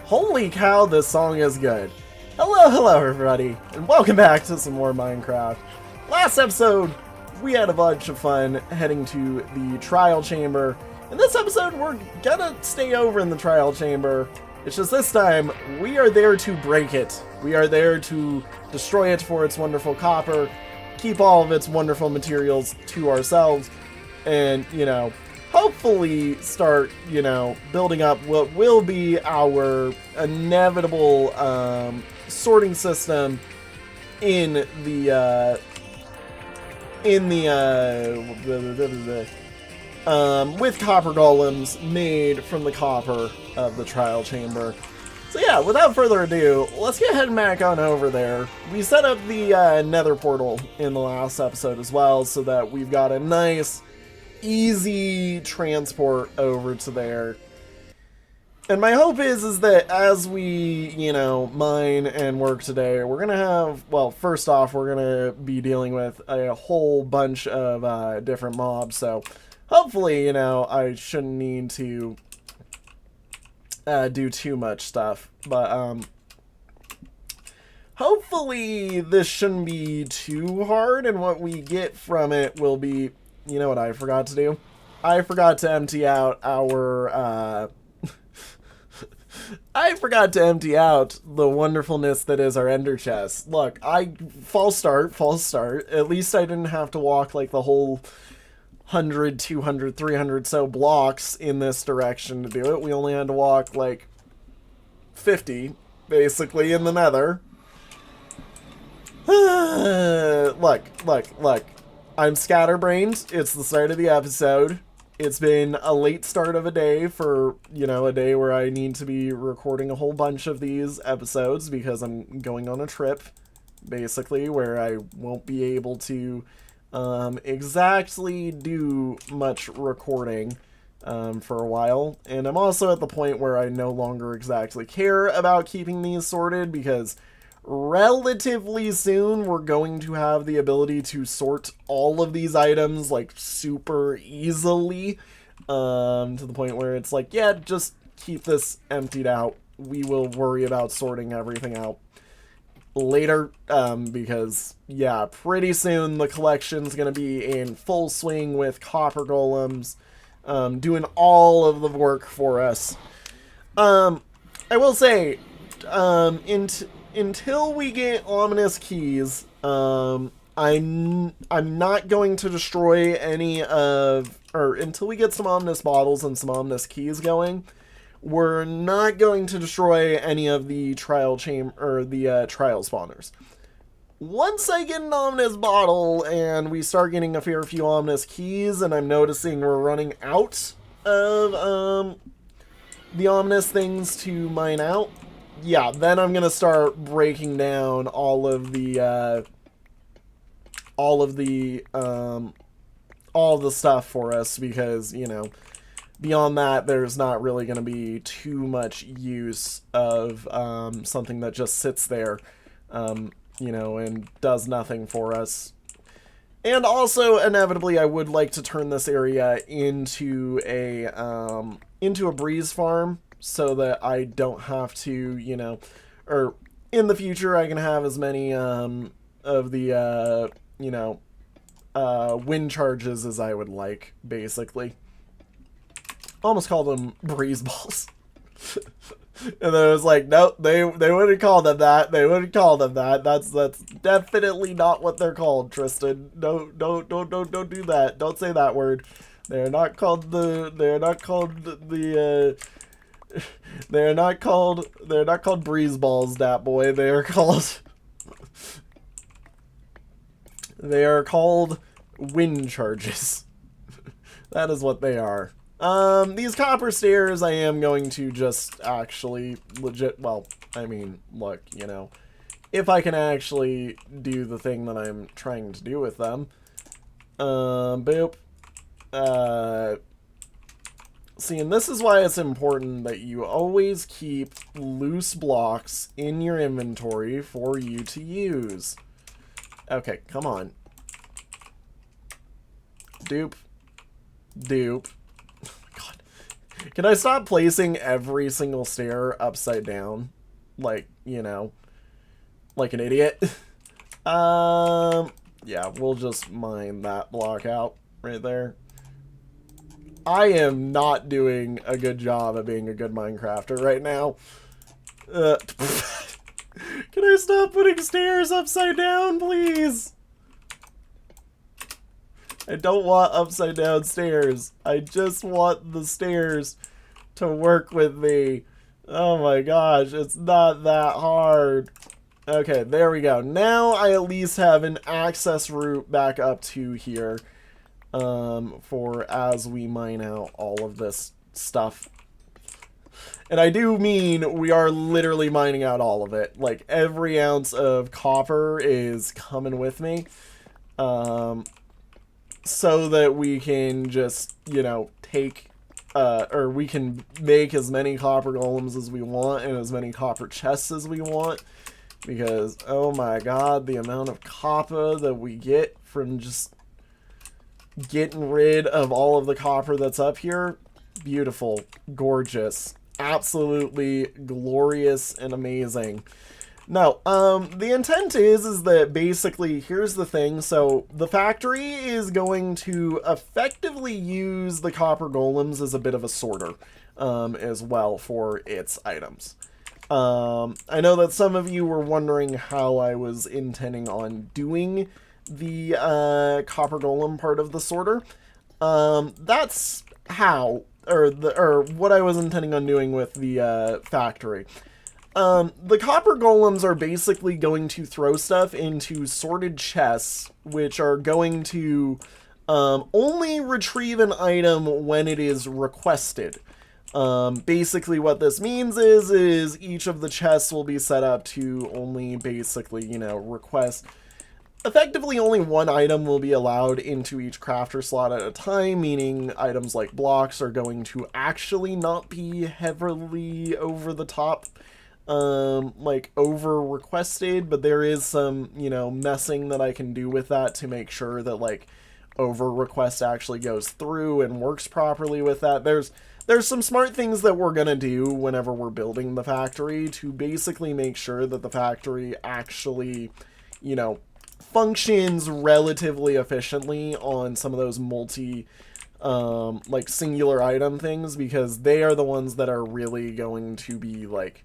Holy cow, this song is good. Hello everybody, and welcome back to some more Minecraft. Last episode, we had a bunch of fun heading to the trial chamber. In this episode, we're gonna stay over in the trial chamber. It's just this time, we are there to break it. We are there to destroy it for its wonderful copper, keep all of its wonderful materials to ourselves, and, hopefully start, building up what will be our inevitable sorting system in the with copper golems made from the copper of the trial chamber. So yeah, without further ado, let's get ahead and back on over there. We set up the nether portal in the last episode as well, so that we've got a nice easy transport over to there. And my hope is that as we, mine and work today, we're going to have, well, first off, we're going to be dealing with a whole bunch of different mobs. So hopefully, I shouldn't need to do too much stuff. But hopefully this shouldn't be too hard, and what we get from it will be... You know what I forgot to do? I forgot to empty out our, I forgot to empty out the wonderfulness that is our ender chest. Look, false start. At least I didn't have to walk like the whole 100, 200, 300 so blocks in this direction to do it. We only had to walk like 50, basically, in the nether. Look. I'm scatterbrained. It's the start of the episode. It's been a late start of a day for, a day where I need to be recording a whole bunch of these episodes because I'm going on a trip, basically, where I won't be able to exactly do much recording for a while. And I'm also at the point where I no longer exactly care about keeping these sorted because... relatively soon, we're going to have the ability to sort all of these items, like, super easily, to the point where it's like, yeah, just keep this emptied out. We will worry about sorting everything out later, because, yeah, pretty soon the collection's gonna be in full swing with copper golems, doing all of the work for us. I will say, until we get ominous keys, I'm not going to destroy any of, or until we get some ominous bottles and some ominous keys going, we're not going to destroy any of the trial chamber, or the trial spawners. Once I get an ominous bottle and we start getting a fair few ominous keys, and I'm noticing we're running out of the ominous things to mine out, yeah, then I'm gonna start breaking down all of the stuff for us, because, beyond that, there's not really gonna be too much use of something that just sits there, and does nothing for us. And also, inevitably, I would like to turn this area into a breeze farm, so that I don't have to, or in the future I can have as many of the, wind charges as I would like, basically. Almost called them breeze balls. And then I was like, nope, they wouldn't call them that. They wouldn't call them that. That's definitely not what they're called, Tristan. Don't do that. Don't say that word. They're not called they're not called breeze balls, dat boy. They are called wind charges. That is what they are. These copper stairs I am going to just actually look, if I can actually do the thing that I'm trying to do with them. Boop. See, and this is why it's important that you always keep loose blocks in your inventory for you to use. Okay, come on. Dupe. Can I stop placing every single stair upside down? Like, you know, like an idiot? Yeah, we'll just mine that block out right there. I am not doing a good job of being a good Minecrafter right now. Can I stop putting stairs upside down, please? I don't want upside down stairs. I just want the stairs to work with me. Oh my gosh, it's not that hard. Okay, there we go. Now I at least have an access route back up to here for as we mine out all of this stuff. And I do mean we are literally mining out all of it. Like, every ounce of copper is coming with me. So that we can just, you know, take, or we can make as many copper golems as we want and as many copper chests as we want. Because, oh my god, the amount of copper that we get from just getting rid of all of the copper that's up here. Beautiful. Gorgeous. Absolutely glorious and amazing. No, the intent is that basically, here's the thing. So, the factory is going to effectively use the copper golems as a bit of a sorter, as well for its items. I know that some of you were wondering how I was intending on doing the, copper golem part of the sorter. That's how, or what I was intending on doing with the, factory. The copper golems are basically going to throw stuff into sorted chests, which are going to only retrieve an item when it is requested. Basically what this means is each of the chests will be set up to only basically, you know, request. Effectively, only one item will be allowed into each crafter slot at a time, meaning items like blocks are going to actually not be heavily over the top. Like over requested, but there is some, you know, messing that I can do with that to make sure that like over request actually goes through and works properly with that. There's some smart things that we're gonna do whenever we're building the factory to basically make sure that the factory actually, you know, functions relatively efficiently on some of those like singular item things, because they are the ones that are really going to be like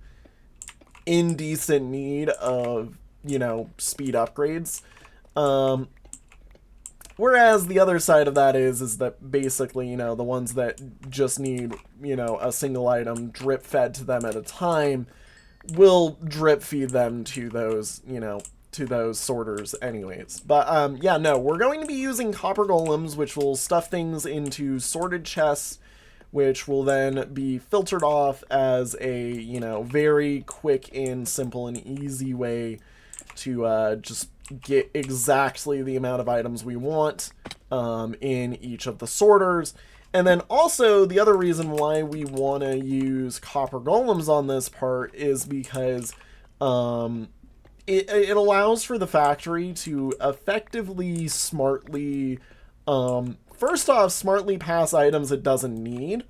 in decent need of, you know, speed upgrades. Whereas the other side of that is that basically, you know, the ones that just need, you know, a single item drip fed to them at a time will drip feed them to those, you know, to those sorters anyways. But, yeah, no, we're going to be using copper golems, which will stuff things into sorted chests, which will then be filtered off as a, you know, very quick and simple and easy way to just get exactly the amount of items we want in each of the sorters. And then also, the other reason why we want to use copper golems on this part is because it allows for the factory to effectively, smartly, first off, smartly pass items it doesn't need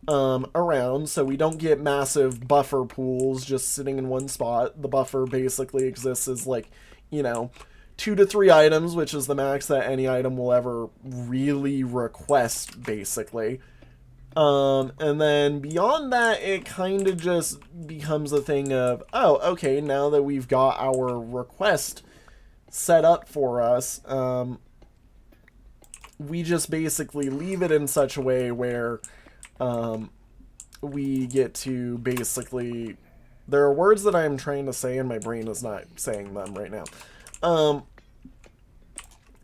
around, so we don't get massive buffer pools just sitting in one spot. The buffer basically exists as, like, you know, 2 to 3 items, which is the max that any item will ever really request, basically. And then beyond that, it kind of just becomes a thing of, oh, okay, now that we've got our request set up for us, we just basically leave it in such a way where we get to basically, there are words that I'm trying to say and my brain is not saying them right now.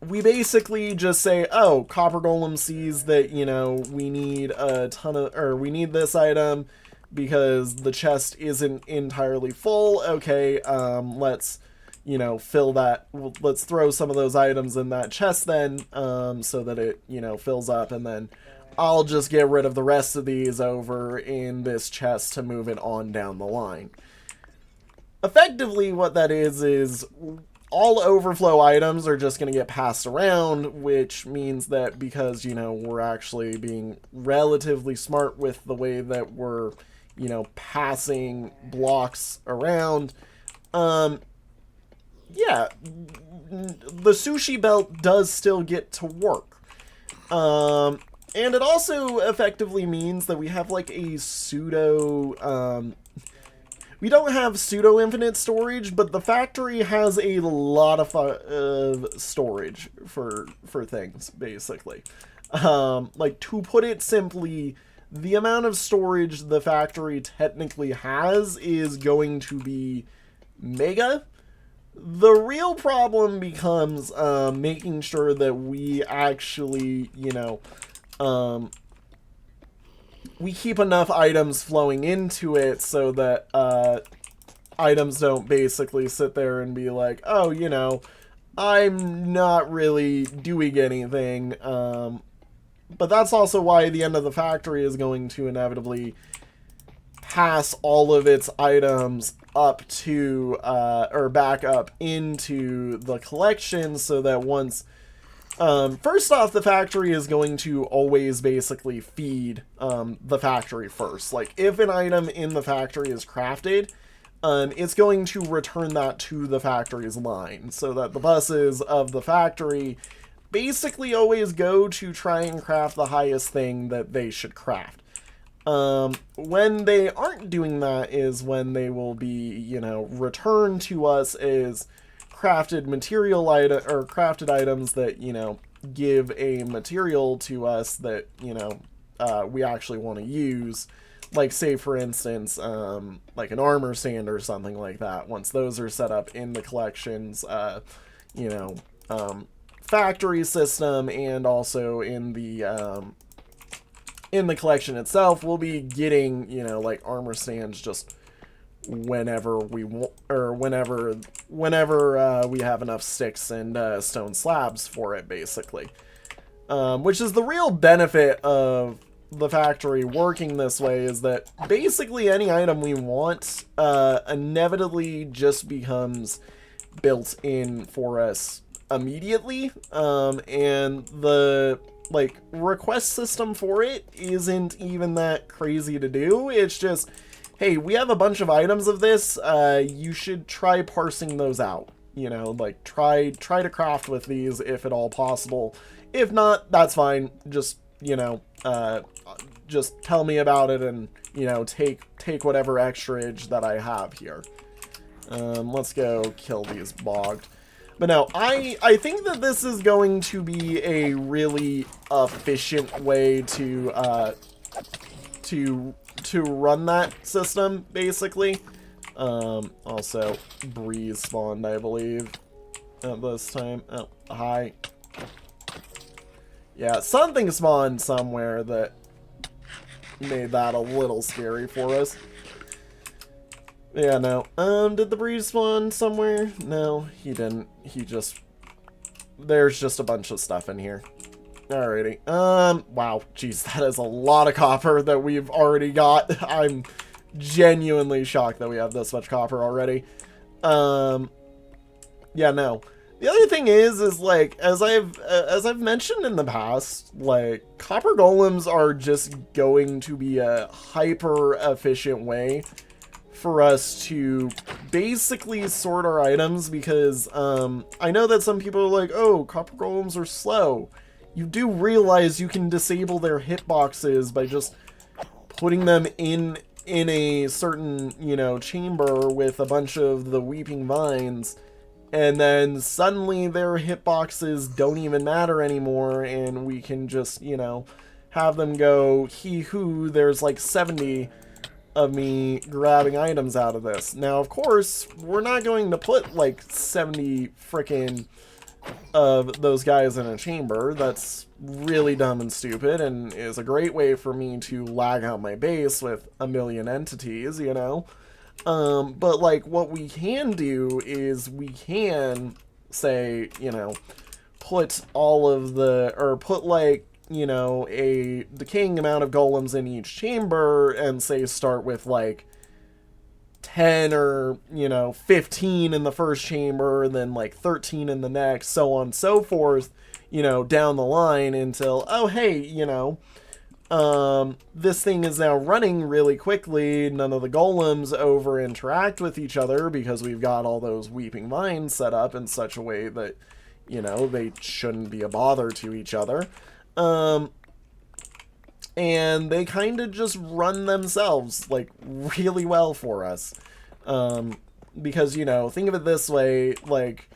We basically just say, oh, Copper Golem sees that, you know, we need a ton of, or we need this item because the chest isn't entirely full. Okay, let's, you know, fill that, let's throw some of those items in that chest then, so that it, you know, fills up, and then I'll just get rid of the rest of these over in this chest to move it on down the line. Effectively, what that is all overflow items are just going to get passed around, which means that because, you know, we're actually being relatively smart with the way that we're, you know, passing blocks around, yeah, the sushi belt does still get to work. And it also effectively means that we have like a pseudo, we don't have pseudo infinite storage, but the factory has a lot of storage for things, basically. Like, to put it simply, the amount of storage the factory technically has is going to be mega. The real problem becomes making sure that we actually, you know, we keep enough items flowing into it so that items don't basically sit there and be like, oh, you know, I'm not really doing anything. But that's also why the end of the factory is going to inevitably pass all of its items up to, or back up into the collection, so that once, first off, the factory is going to always basically feed, the factory first. Like, if an item in the factory is crafted, it's going to return that to the factory's line, so that the buses of the factory basically always go to try and craft the highest thing that they should craft. When they aren't doing that is when they will be, you know, returned to us as crafted material item, or crafted items that, you know, give a material to us that, you know, we actually want to use. Like, say, for instance, like an armor stand or something like that. Once those are set up in the collections, you know, factory system, and also in the collection itself, we'll be getting, you know, like armor stands just whenever we want, or whenever we have enough sticks and stone slabs for it, basically. Which is the real benefit of the factory working this way, is that basically any item we want inevitably just becomes built in for us immediately, and the like request system for it isn't even that crazy to do. It's just, hey, we have a bunch of items of this, you should try parsing those out, you know, like try to craft with these if at all possible. If not, that's fine, just, you know, just tell me about it, and, you know, take whatever extraage that I have here. Let's go kill these bogged. But no, I think that this is going to be a really efficient way to run that system, basically. Also, Breeze spawned, I believe, at this time. Oh, hi. Yeah, something spawned somewhere that made that a little scary for us. Yeah, no. Did the Breeze spawn somewhere? No, he didn't. He just... There's just a bunch of stuff in here. Alrighty. Wow. Jeez, that is a lot of copper that we've already got. I'm genuinely shocked that we have this much copper already. Yeah, no. The other thing is like, as I've mentioned in the past, like, copper golems are just going to be a hyper efficient way for us to basically sort our items, because I know that some people are like, oh, copper golems are slow. You do realize you can disable their hitboxes by just putting them in a certain, you know, chamber with a bunch of the weeping vines, and then suddenly their hitboxes don't even matter anymore, and we can just, you know, have them go, hee-hoo, there's like 70 of me grabbing items out of this. Now, of course, we're not going to put like 70 frickin' of those guys in a chamber. That's really dumb and stupid, and is a great way for me to lag out my base with a million entities, you know? But like, what we can do is we can say, you know, put all of the, or put like, you know, a decaying amount of golems in each chamber, and say start with like 10 or, 15 in the first chamber, and then like 13 in the next, so on and so forth, down the line until, oh, hey, this thing is now running really quickly. None of the golems over interact with each other because we've got all those weeping vines set up in such a way that, they shouldn't be a bother to each other. And they kind of just run themselves, like, really well for us. Because, think of it this way, like,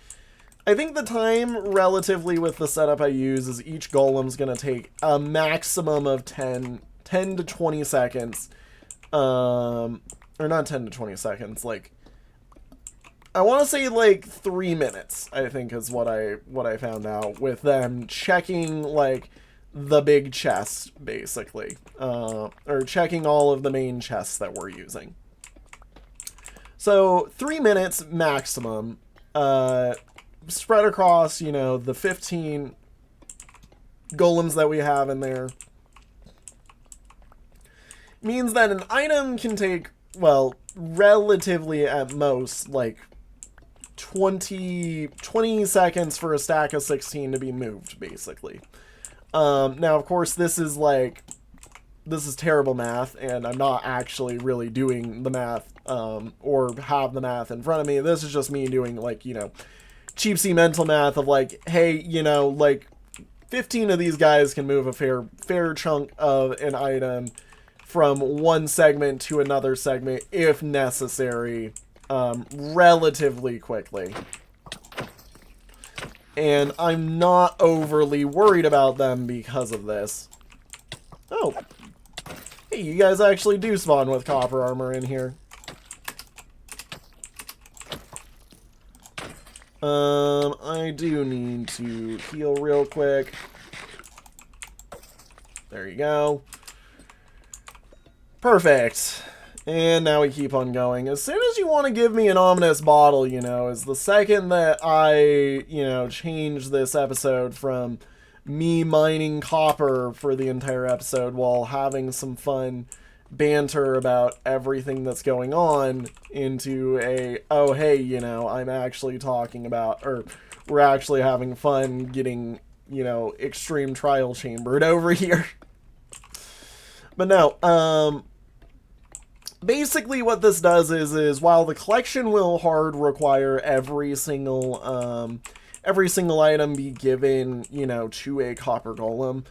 I think the time relatively with the setup I use is each golem's going to take a maximum of 10 to 20 seconds. Or not 10 to 20 seconds, like, I want to say like 3 minutes, I think is what I found out with them checking like the big chest, basically. Or checking all of the main chests that we're using. So 3 minutes maximum, spread across, the 15 golems that we have in there. Means that an item can take, well, relatively at most, like 20 seconds for a stack of 16 to be moved, basically. Now, of course, this is terrible math, and I'm not actually really doing the math, or have the math in front of me. This is just me doing, like, cheapsy mental math of, like, hey, like, 15 of these guys can move a fair chunk of an item from one segment to another segment, if necessary, relatively quickly. And I'm not overly worried about them because of this. Oh. Hey, you guys actually do spawn with copper armor in here. I do need to heal real quick. There you go. Perfect. And now we keep on going. As soon as you want to give me an ominous bottle, is the second that I, change this episode from me mining copper for the entire episode while having some fun banter about everything that's going on into a, oh, hey, I'm actually talking about, or we're actually having fun getting, extreme trial chambered over here. But no, basically what this does is while the collection will hard require every single item be given, to a copper golem,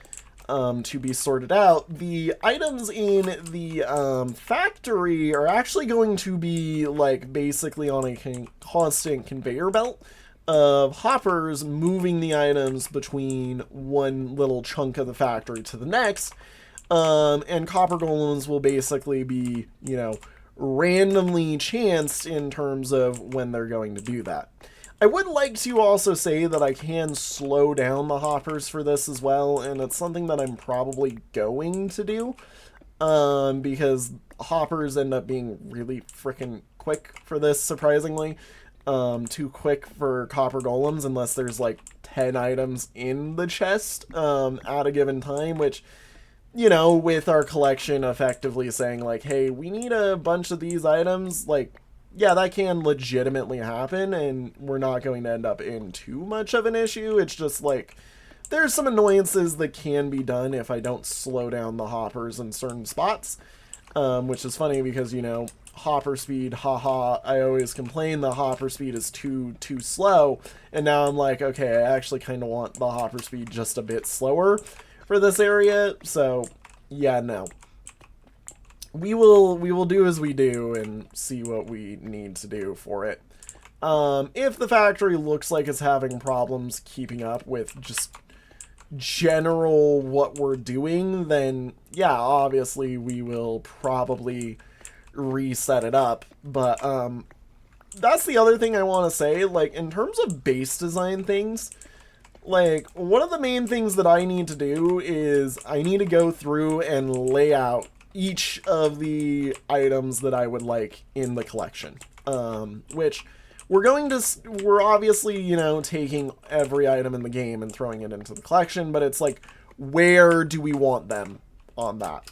to be sorted out, the items in the factory are actually going to be like basically on a constant conveyor belt of hoppers moving the items between one little chunk of the factory to the next. And copper golems will basically be, randomly chanced in terms of when they're going to do that. I would like to also say that I can slow down the hoppers for this as well, and it's something that I'm probably going to do, because hoppers end up being really freaking quick for this, surprisingly. Too quick for copper golems unless there's like 10 items in the chest at a given time, which, with our collection effectively saying like, hey, we need a bunch of these items, like, yeah, that can legitimately happen, and we're not going to end up in too much of an issue. It's just like, there's some annoyances that can be done if I don't slow down the hoppers in certain spots, which is funny because, hopper speed, haha, I always complain the hopper speed is too slow, and now I'm like, okay, I actually kind of want the hopper speed just a bit slower for this area, so yeah, no. We will do as we do and see what we need to do for it. If the factory looks like it's having problems keeping up with just general what we're doing, then yeah, obviously we will probably reset it up. But that's the other thing I want to say, like, in terms of base design things, like, one of the main things that I need to do is I need to go through and lay out each of the items that I would like in the collection, which we're obviously, taking every item in the game and throwing it into the collection, but it's like, where do we want them on that?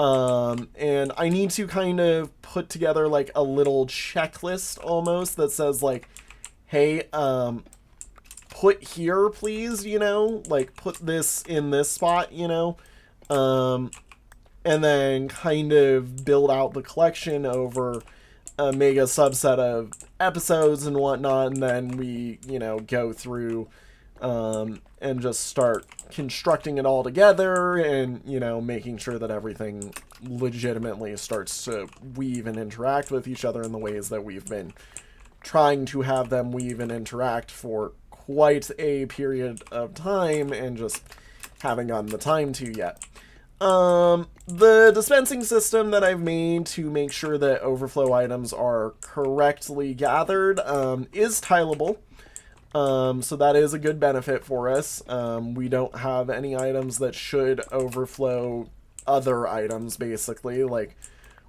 And I need to kind of put together like a little checklist almost that says like, hey, put here, please, you know, like put this in this spot, you know, and then kind of build out the collection over a mega subset of episodes and whatnot, and then we, you know, go through and just start constructing it all together and, you know, making sure that everything legitimately starts to weave and interact with each other in the ways that we've been trying to have them weave and interact for quite a period of time and just haven't gotten the time to yet. The dispensing system that I've made to make sure that overflow items are correctly gathered is tileable. So that is a good benefit for us. We don't have any items that should overflow other items, basically. Like,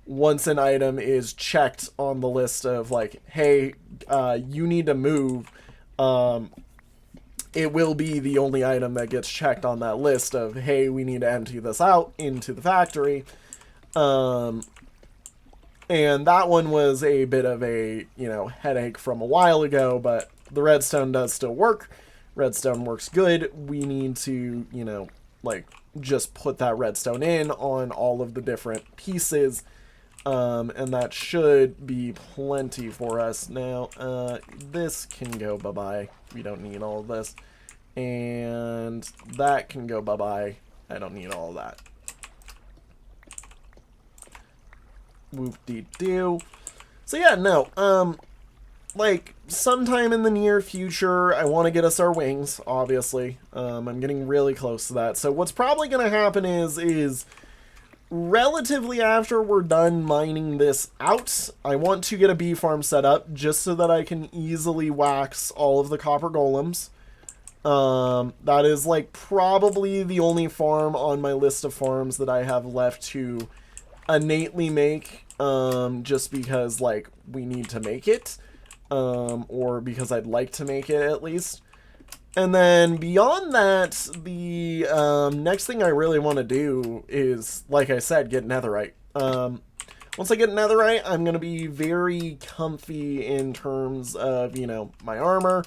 once an item is checked on the list of, like, hey, you need to move, it will be the only item that gets checked on that list of, hey, we need to empty this out into the factory. And that one was a bit of a, you know, headache from a while ago, but the redstone does still work. Redstone works good. We need to, you know, like, just put that redstone in on all of the different pieces. And that should be plenty for us. Now, this can go bye-bye. We don't need all of this. And that can go bye-bye. I don't need all of that. Whoop-de-doo. So yeah, no, like, sometime in the near future, I want to get us our wings, obviously. I'm getting really close to that. So what's probably going to happen is relatively after we're done mining this out, I want to get a bee farm set up just so that I can easily wax all of the copper golems. That is, like, probably the only farm on my list of farms that I have left to innately make, just because, like, we need to make it, or because I'd like to make it, at least. And then beyond that, the next thing I really want to do is, like I said, get netherite. Once I get netherite, I'm going to be very comfy in terms of, you know, my armor.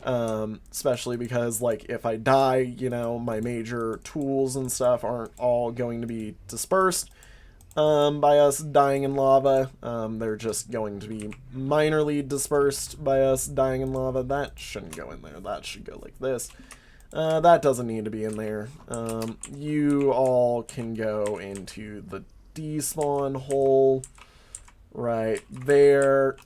Especially because, like, if I die, you know, my major tools and stuff aren't all going to be dispersed by us dying in lava. They're just going to be minorly dispersed by us dying in lava. That shouldn't go in there. That should go like this. That doesn't need to be in there. You all can go into the despawn hole right there.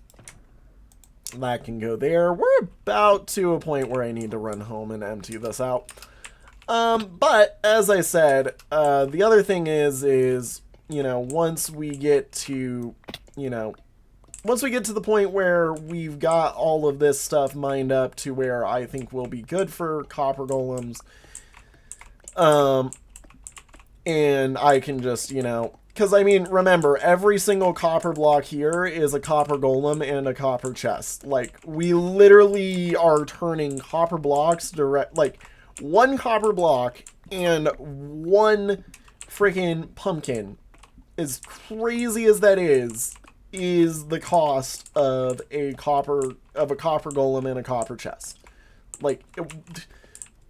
That can go there. We're about to a point where I need to run home and empty this out. But as I said, the other thing is, you know, once we get to, you know, once we get to the point where we've got all of this stuff mined up to where I think we'll be good for copper golems, and I can just, you know, because, I mean, remember, every single copper block here is a copper golem and a copper chest. Like, we literally are turning copper blocks direct, like, one copper block and one freaking pumpkin, as crazy as that is the cost of a copper golem and a copper chest. Like,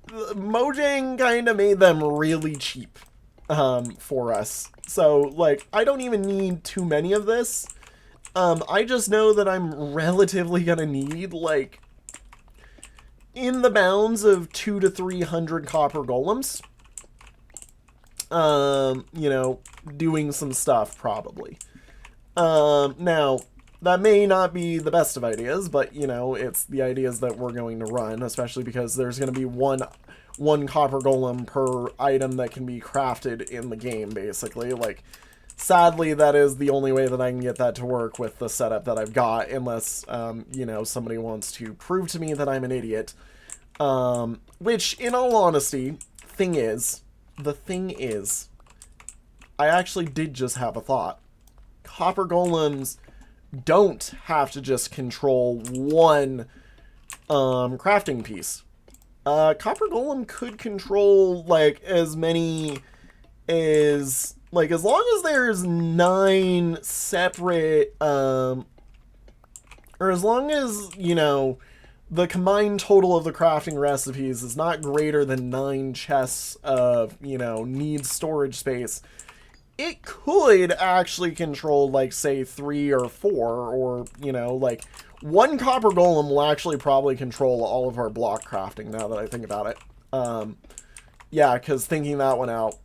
Mojang kind of made them really cheap for us. So, like, I don't even need too many of this. I just know that I'm relatively gonna need, like, in the bounds of 200 to 300 copper golems. You know, doing some stuff, probably. Now, that may not be the best of ideas, but, you know, it's the ideas that we're going to run, especially because there's going to be one copper golem per item that can be crafted in the game, basically. Like, sadly, that is the only way that I can get that to work with the setup that I've got, unless, you know, somebody wants to prove to me that I'm an idiot. Which, in all honesty, the thing is, I actually did just have a thought. Copper golems don't have to just control one crafting piece. Copper golem could control, like, as many as, Like, as long as there's 9 separate, or as long as, you know, the combined total of the crafting recipes is not greater than 9 chests of, you know, needs storage space, it could actually control, like, say, 3 or 4, or, you know, like, 1 copper golem will actually probably control all of our block crafting, now that I think about it. Yeah, because thinking that one out,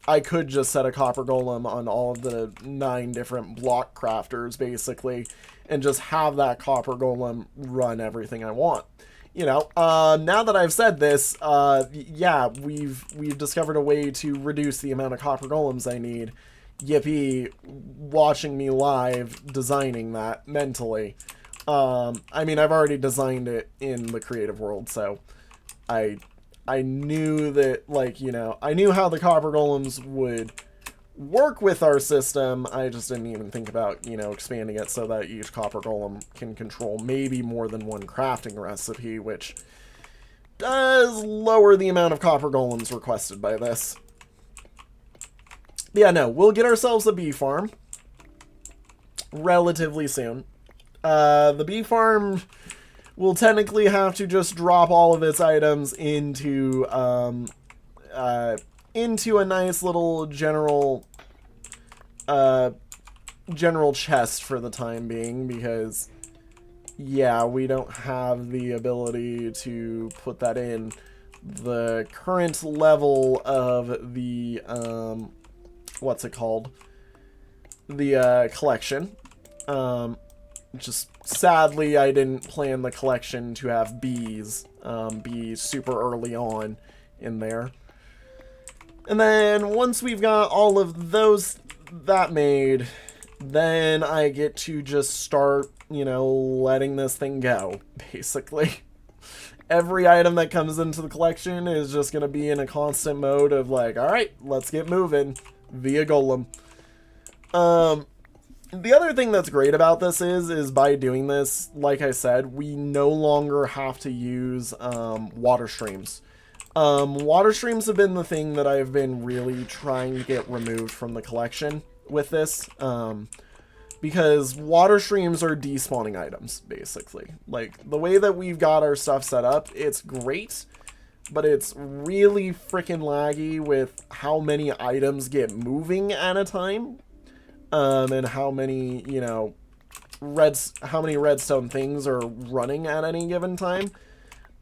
I could just set a copper golem on all of the 9 different block crafters, basically, and just have that copper golem run everything I want. You know, now that I've said this, yeah, we've discovered a way to reduce the amount of copper golems I need. Yippee, watching me live designing that mentally. I mean, I've already designed it in the creative world, so I knew that, like, you know, I knew how the copper golems would work with our system. I just didn't even think about, you know, expanding it so that each copper golem can control maybe more than 1 crafting recipe, which does lower the amount of copper golems requested by this. But yeah, no, we'll get ourselves a bee farm relatively soon. The bee farm will technically have to just drop all of its items into a nice little general chest for the time being, because yeah, we don't have the ability to put that in. The current level of the what's it called, the collection, just sadly I didn't plan the collection to have bees be super early on in there. And then once we've got all of that made, then I get to just start, you know, letting this thing go, basically. Every item that comes into the collection is just going to be in a constant mode of like, alright, let's get moving via golem. The other thing that's great about this is by doing this, like I said, we no longer have to use water streams. Water streams have been the thing that I've been really trying to get removed from the collection with this, because water streams are despawning items, basically. Like, the way that we've got our stuff set up, it's great, but it's really freaking laggy with how many items get moving at a time, and how many, you know, how many redstone things are running at any given time.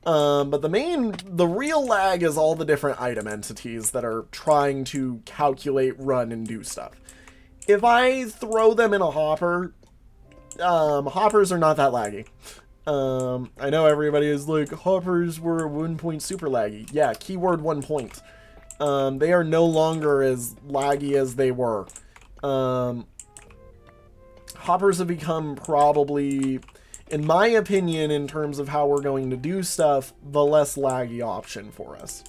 But the real lag is all the different item entities that are trying to calculate, run, and do stuff. If I throw them in a hopper, hoppers are not that laggy. I know everybody is like, hoppers were 1 point super laggy. Yeah, keyword 1 point. They are no longer as laggy as they were. Hoppers have become probably, in my opinion, in terms of how we're going to do stuff, the less laggy option for us.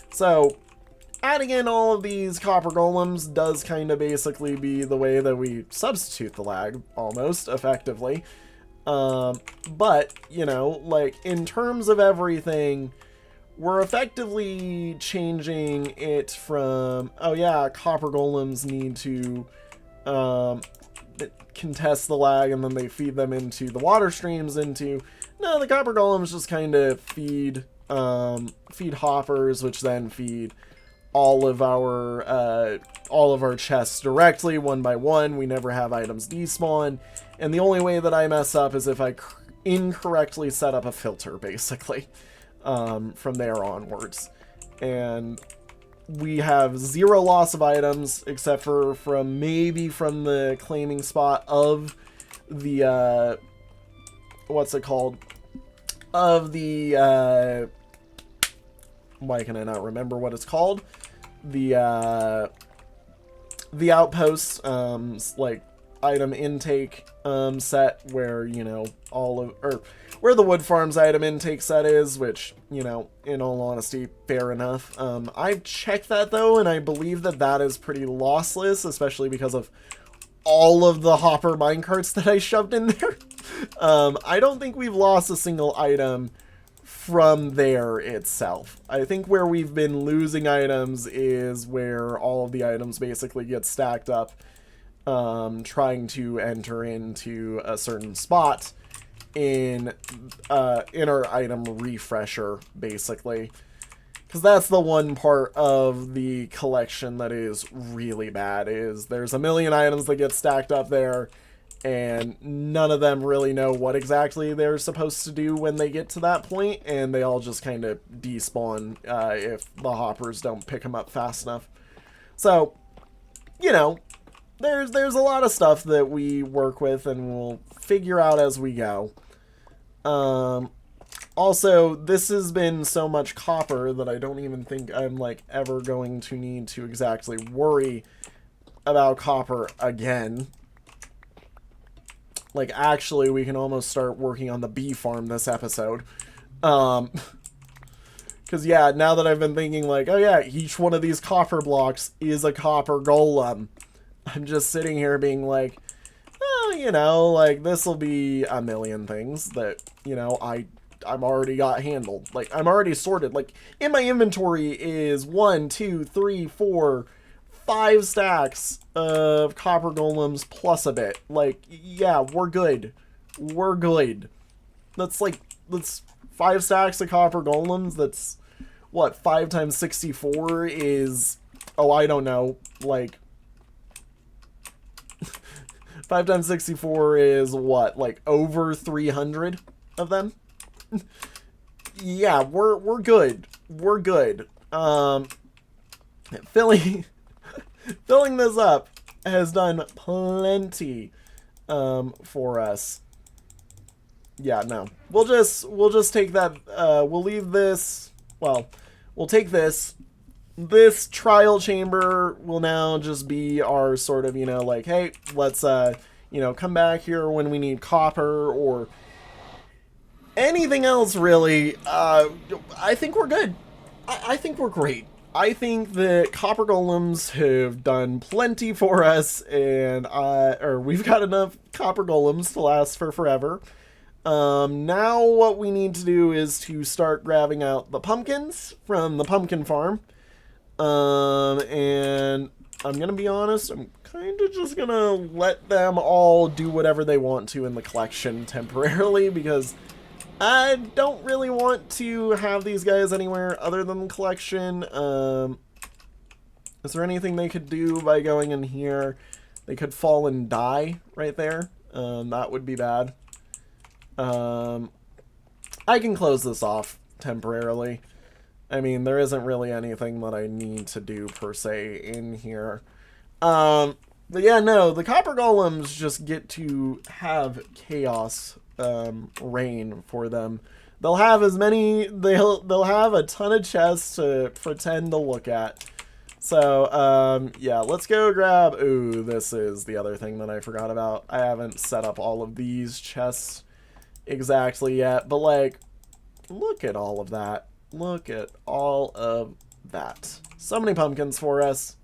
So, adding in all of these copper golems does kind of basically be the way that we substitute the lag, almost, effectively. But, you know, like, in terms of everything, we're effectively changing it from, oh yeah, copper golems need to contest the lag, and then they feed them into the water streams, into, no, the copper golems just kind of feed hoppers, which then feed all of our chests directly, one by one. We never have items despawn, and the only way that I mess up is if I incorrectly set up a filter, basically, from there onwards. And we have 0 loss of items, except for maybe from the claiming spot of the, what's it called? Of the, why can I not remember what it's called? The outpost, like, item intake, set, where, you know, where the wood farms item intake set is, which, you know, in all honesty, fair enough. I've checked that, though, and I believe that that is pretty lossless, especially because of all of the hopper minecarts that I shoved in there. I don't think we've lost a single item from there itself. I think where we've been losing items is where all of the items basically get stacked up, trying to enter into a certain spot in our item refresher, basically. Because that's the one part of the collection that is really bad, is there's a million items that get stacked up there, and none of them really know what exactly they're supposed to do when they get to that point, and they all just kind of despawn if the hoppers don't pick them up fast enough. So, you know, there's a lot of stuff that we work with and we'll figure out as we go. Also, this has been so much copper that I don't even think I'm like ever going to need to exactly worry about copper again. Like, actually, we can almost start working on the bee farm this episode. Because, yeah, now that I've been thinking, like, oh yeah, each one of these copper blocks is a copper golem. I'm just sitting here being like, oh, you know, like, this will be a million things that, you know, I'm already got handled. Like, I'm already sorted. Like, in my inventory is 1, 2, 3, 4, 5 stacks of copper golems plus a bit. Like, yeah, we're good. We're good. That's 5 stacks of copper golems. That's, what, 5 times 64 is, oh, I don't know, like, 5 times 64 is, what, like, over 300 of them? Yeah, we're good. We're good. Filling this up has done plenty for us. Yeah, no. We'll just take that, we'll leave this, well, we'll take this. This trial chamber will now just be our sort of, you know, like, hey, let's, you know, come back here when we need copper or anything else, really. I think we're good. I think we're great. I think that copper golems have done plenty for us, and we've got enough copper golems to last for forever. Now what we need to do is to start grabbing out the pumpkins from the pumpkin farm. And I'm gonna be honest, I'm kind of just gonna let them all do whatever they want to in the collection temporarily, because I don't really want to have these guys anywhere other than the collection. Is there anything they could do by going in here? They could fall and die right there. That would be bad. I can close this off temporarily. I mean, there isn't really anything that I need to do per se in here. But yeah, no, the copper golems just get to have chaos reign for them. They'll have as many, they'll have a ton of chests to pretend to look at. So, yeah, let's go grab, ooh, this is the other thing that I forgot about. I haven't set up all of these chests exactly yet, but like, look at all of that. Look at all of that. So many pumpkins for us.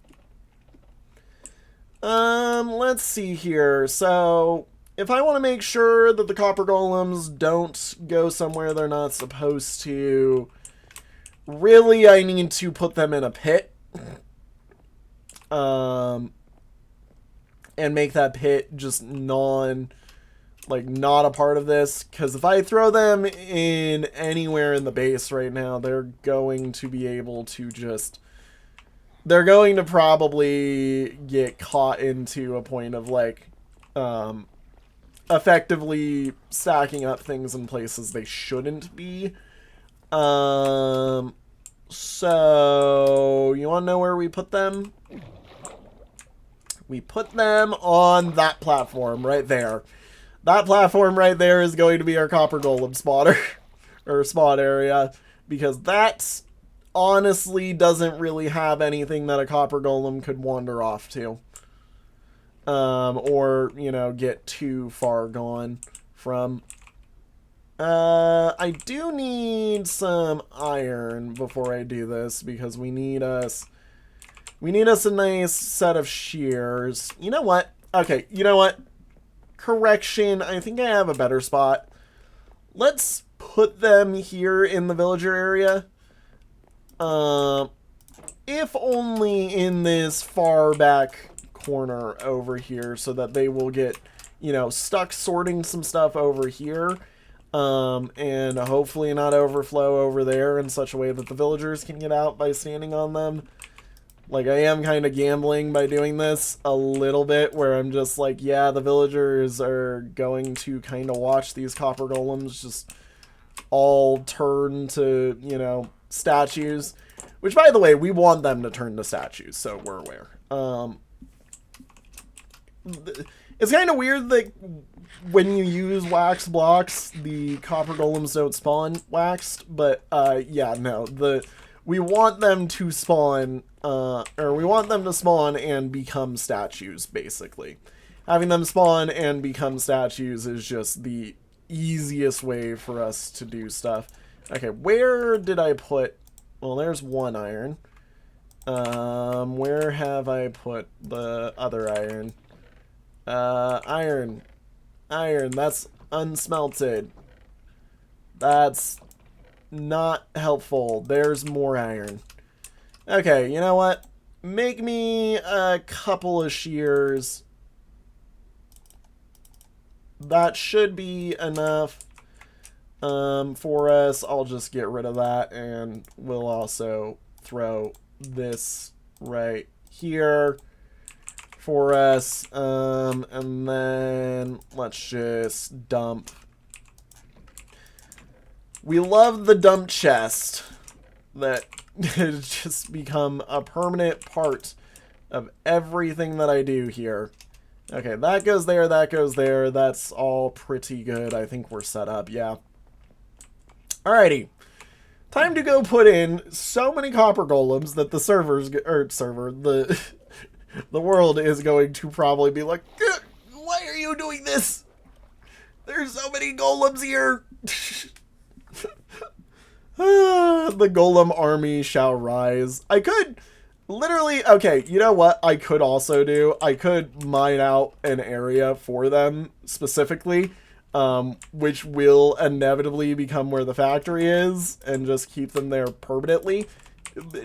Let's see here. So, if I want to make sure that the copper golems don't go somewhere they're not supposed to, really I need to put them in a pit. And make that pit just not a part of this, because if I throw them in anywhere in the base right now, they're going to be able to just, they're going to probably get caught into a point of like, effectively stacking up things in places they shouldn't be. So, you want to know where we put them? We put them on that platform right there. That platform right there is going to be our copper golem spotter, or spawn area, because that honestly doesn't really have anything that a copper golem could wander off to. Or, you know, get too far gone from. I do need some iron before I do this, because we need us a nice set of shears. You know what? Okay, you know what? Correction, I think I have a better spot. let's put them here in the villager area. If only in this far back corner over here, so that they will get, you know, stuck sorting some stuff over here, and hopefully not overflow over there in such a way that the villagers can get out by standing on them. Like, I am kind of gambling by doing this a little bit, where I'm just like, yeah, the villagers are going to kind of watch these copper golems just all turn to, you know, statues. Which, by the way, we want them to turn to statues, so we're aware. It's kind of weird that when you use wax blocks, the copper golems don't spawn waxed, but yeah, no, we want them to spawn, or we want them to spawn and become statues, basically. Having them spawn and become statues is just the easiest way for us to do stuff. Okay, where did I put... Well, there's one iron. Where have I put the other iron? Iron. Iron, that's unsmelted. That's not helpful. There's more iron. Okay, you know what? Make me a couple of shears. That should be enough for us. I'll just get rid of that, and we'll also throw this right here for us. And then let's just dump. We love the dump chest that has just become a permanent part of everything that I do here. Okay, that goes there, that goes there. That's all pretty good. I think we're set up, yeah. Alrighty. Time to go put in so many copper golems that the the world is going to probably be like, why are you doing this? There's so many golems here. The golem army shall rise. I could literally, okay, you know what I could also do? I could mine out an area for them specifically, which will inevitably become where the factory is, and just keep them there permanently.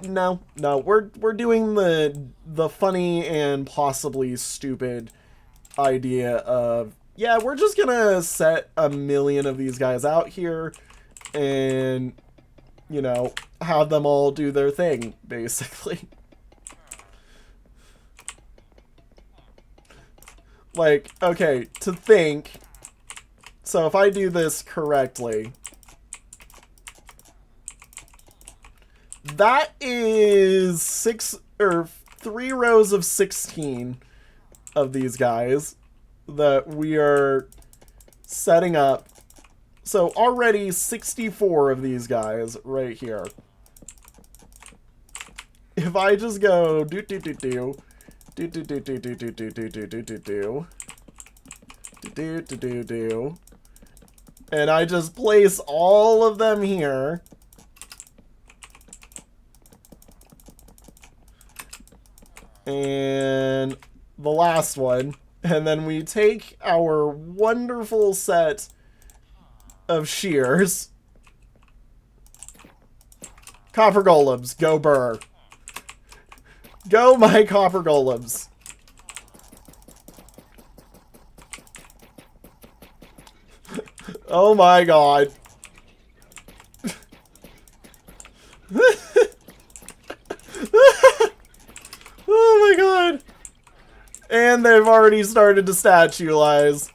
No, we're doing the funny and possibly stupid idea of, yeah, we're just gonna set 1,000,000 of these guys out here and, you know, have them all do their thing, basically. Like, okay, to think, so if I do this correctly, that is 3 rows of 16 of these guys that we are setting up. So already 64 of these guys right here. If I just go and I just place all of them here, and the last one, and then we take our wonderful set of shears. Copper golems, go burr. Go, my copper golems. Oh my god. Oh my god. And they've already started to statuize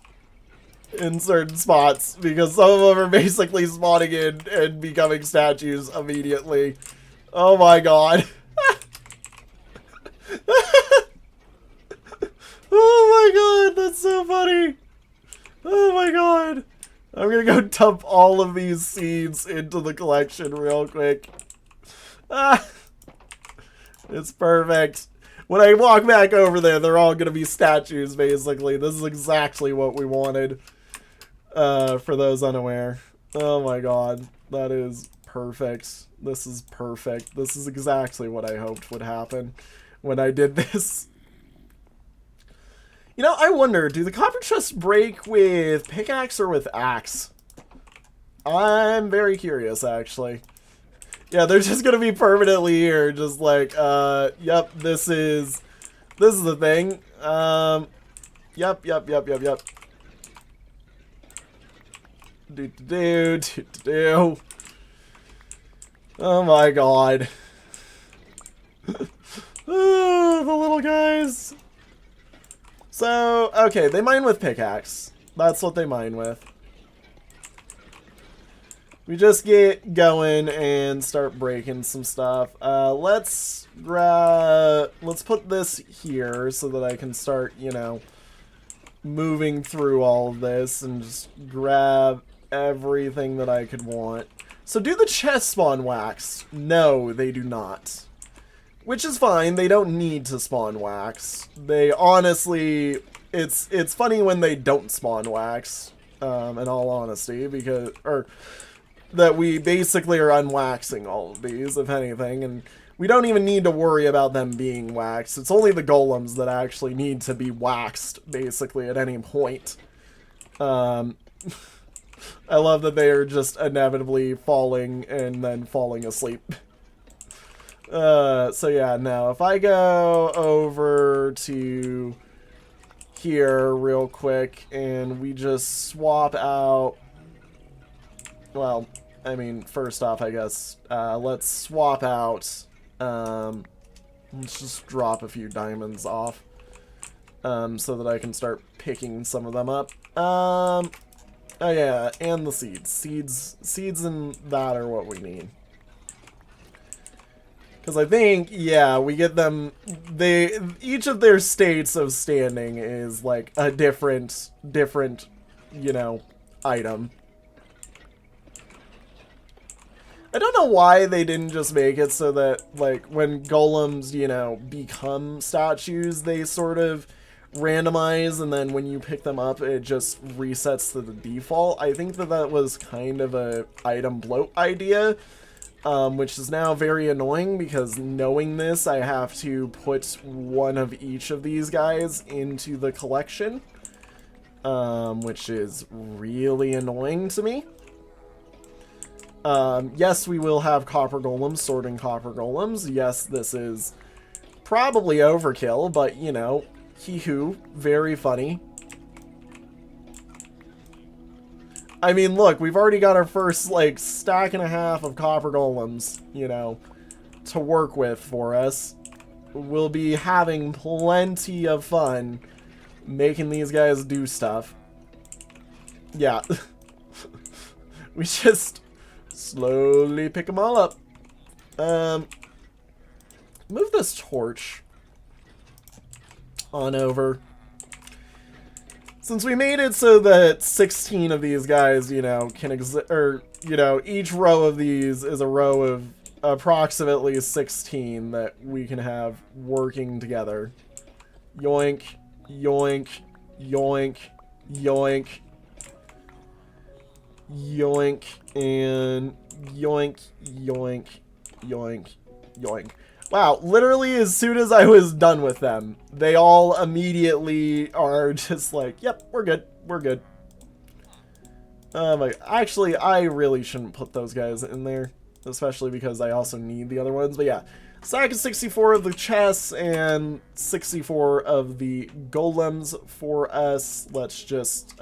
in certain spots, because some of them are basically spawning in and becoming statues immediately. Oh my god. Oh my god, that's so funny. Oh my god. I'm gonna go dump all of these seeds into the collection real quick. Ah, it's perfect. When I walk back over there, they're all gonna be statues, basically. This is exactly what we wanted. For those unaware. Oh my god. That is perfect. This is perfect. This is exactly what I hoped would happen when I did this. You know, I wonder, do the copper chests break with pickaxe or with axe? I'm very curious, actually. Yeah, they're just gonna be permanently here, just like, yep, this is the thing. Yep. Do. Oh my god. Oh, the little guys. So, okay, they mine with pickaxe. That's what they mine with. We just get going and start breaking some stuff. Let's put this here so that I can start, you know, moving through all of this and just grab everything that I could want. So do the chest spawn wax? No, they do not. Which is fine, they don't need to spawn wax. They honestly, it's funny when they don't spawn wax, in all honesty, because, that we basically are unwaxing all of these, if anything, and we don't even need to worry about them being waxed. It's only the golems that actually need to be waxed, basically, at any point. I love that they are just inevitably falling and then falling asleep. So yeah, no, if I go over to here real quick and we just swap out, well, I mean, first off, I guess, let's swap out, let's just drop a few diamonds off, so that I can start picking some of them up. Oh yeah, and the seeds. Seeds and that are what we need. Because I think, yeah, we get them, each of their states of standing is like a different, you know, item. I don't know why they didn't just make it so that, like, when golems, you know, become statues, they sort of randomize, and then when you pick them up, it just resets to the default. I think that that was kind of a item bloat idea, which is now very annoying, because knowing this, I have to put one of each of these guys into the collection, which is really annoying to me. Yes, we will have copper golems sorting copper golems. Yes, this is probably overkill, but, you know, hee-hoo, very funny. I mean, look, we've already got our first, like, stack and a half of copper golems, you know, to work with for us. We'll be having plenty of fun making these guys do stuff. Yeah. We just slowly pick them all up. Move this torch on over. Since we made it so that 16 of these guys, you know, can exist, or, you know, each row of these is a row of approximately 16 that we can have working together. Yoink, yoink, yoink, yoink, yoink, and yoink, yoink, yoink, yoink. Wow, literally as soon as I was done with them, they all immediately are just like, yep, we're good, we're good. Actually, I really shouldn't put those guys in there, especially because I also need the other ones, but yeah. Stack of 64 of the chests and 64 of the golems for us. Let's just,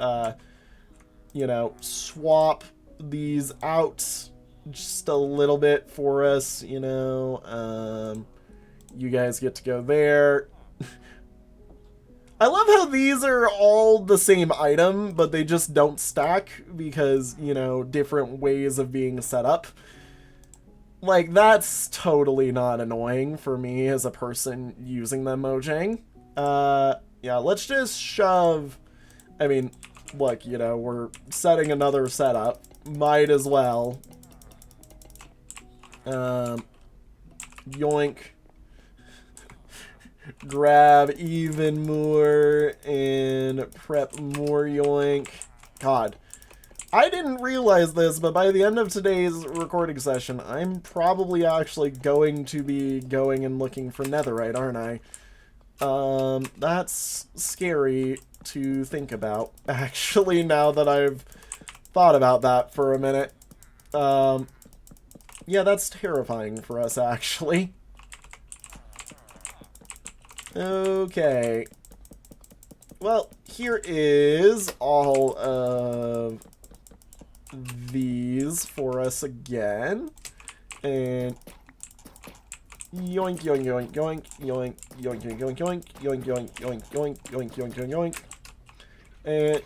you know, swap these out just a little bit for us, you know. You guys get to go there. I love how these are all the same item, but they just don't stack because, you know, different ways of being set up. Like, that's totally not annoying for me as a person using them, Mojang. Yeah, let's just shove... I mean, look, you know, we're setting another setup. Might as well. Yoink. Grab even more and prep more yoink. God. I didn't realize this, but by the end of today's recording session, I'm probably actually going to be going and looking for netherite, aren't I? That's scary to think about, actually, now that I've thought about that for a minute. Yeah, that's terrifying for us, actually. Okay. Well, here is all of these for us again. And yoink, yoink, yoink, yoink, yoink, yoink, yoink, yoink, yoink, yoink, yoink, yoink, yoink, yoink, yoink, yoink, yoink. And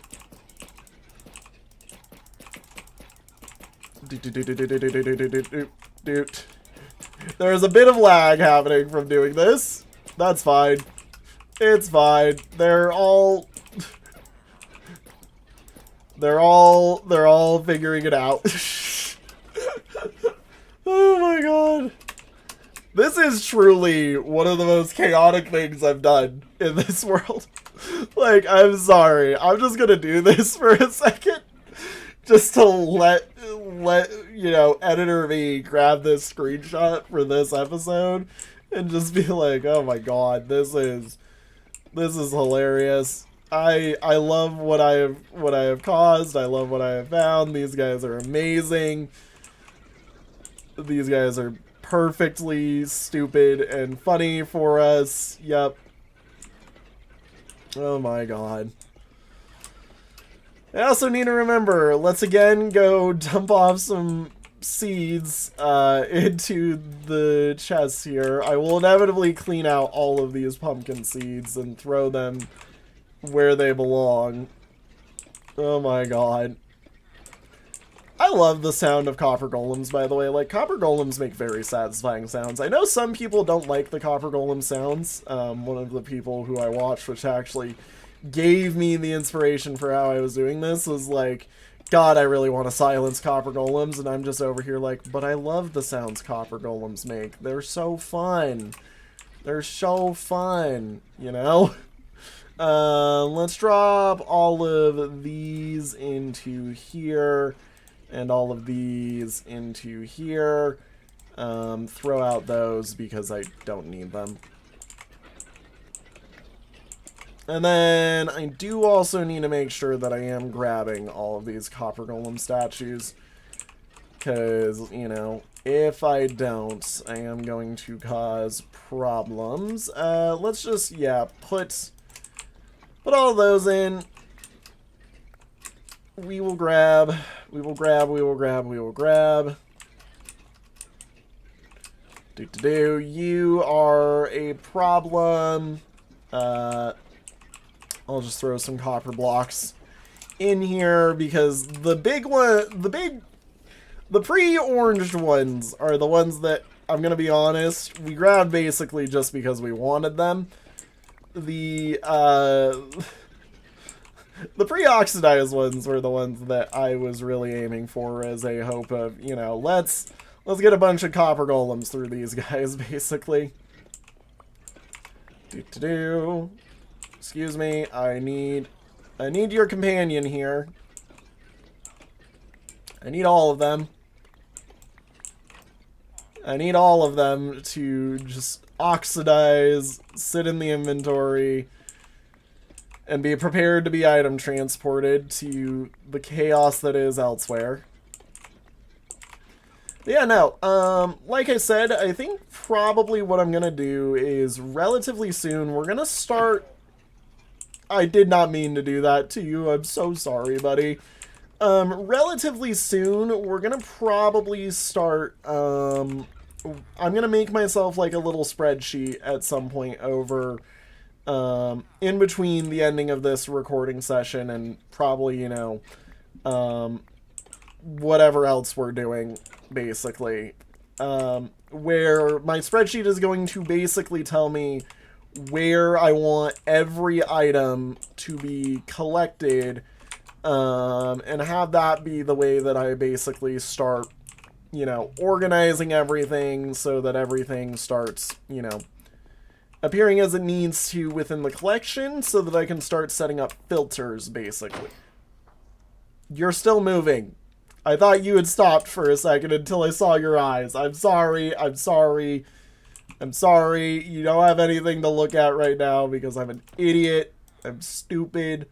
there's a bit of lag happening from doing this. That's fine. It's fine. They're all figuring it out. Oh my god. This is truly one of the most chaotic things I've done in this world. Like, I'm sorry. I'm just gonna do this for a second. Just to let you know, editor me grab this screenshot for this episode and just be like, oh my god, this is hilarious. I love what I have caused. I love what I have found. These guys are amazing. These guys are perfectly stupid and funny for us. Yep. Oh my god. I also need to remember, let's again go dump off some seeds into the chest here. I will inevitably clean out all of these pumpkin seeds and throw them where they belong. Oh my god. I love the sound of copper golems, by the way. Like, copper golems make very satisfying sounds. I know some people don't like the copper golem sounds. One of the people who I watched, which actually gave me the inspiration for how I was doing this, was like, God, I really want to silence copper golems, and I'm just over here like, but I love the sounds copper golems make. They're so fun. They're so fun, you know? Let's drop all of these into here, and all of these into here. Throw out those because I don't need them. And then I do also need to make sure that I am grabbing all of these copper golem statues. Because, you know, if I don't, I am going to cause problems. Let's just, yeah, put all those in. We will grab, we will grab, we will grab, we will grab. You are a problem. I'll just throw some copper blocks in here because the pre-oranged ones are the ones that, I'm gonna be honest, we grabbed basically just because we wanted them. The pre-oxidized ones were the ones that I was really aiming for as a hope of, you know, let's get a bunch of copper golems through these guys, basically. Excuse me, I need your companion here. I need all of them. I need all of them to just oxidize, sit in the inventory, and be prepared to be item transported to the chaos that is elsewhere. Yeah, no, like I said, I think probably what I'm gonna do is relatively soon, we're gonna start... I did not mean to do that to you, I'm so sorry, buddy. Relatively soon, we're gonna probably start, I'm gonna make myself like a little spreadsheet at some point over, in between the ending of this recording session and probably, you know, whatever else we're doing, basically. Where my spreadsheet is going to basically tell me where I want every item to be collected, and have that be the way that I basically start, you know, organizing everything so that everything starts, you know, appearing as it needs to within the collection so that I can start setting up filters, basically. You're still moving. I thought you had stopped for a second until I saw your eyes. I'm sorry. I'm sorry. I'm sorry. You don't have anything to look at right now because I'm an idiot. I'm stupid.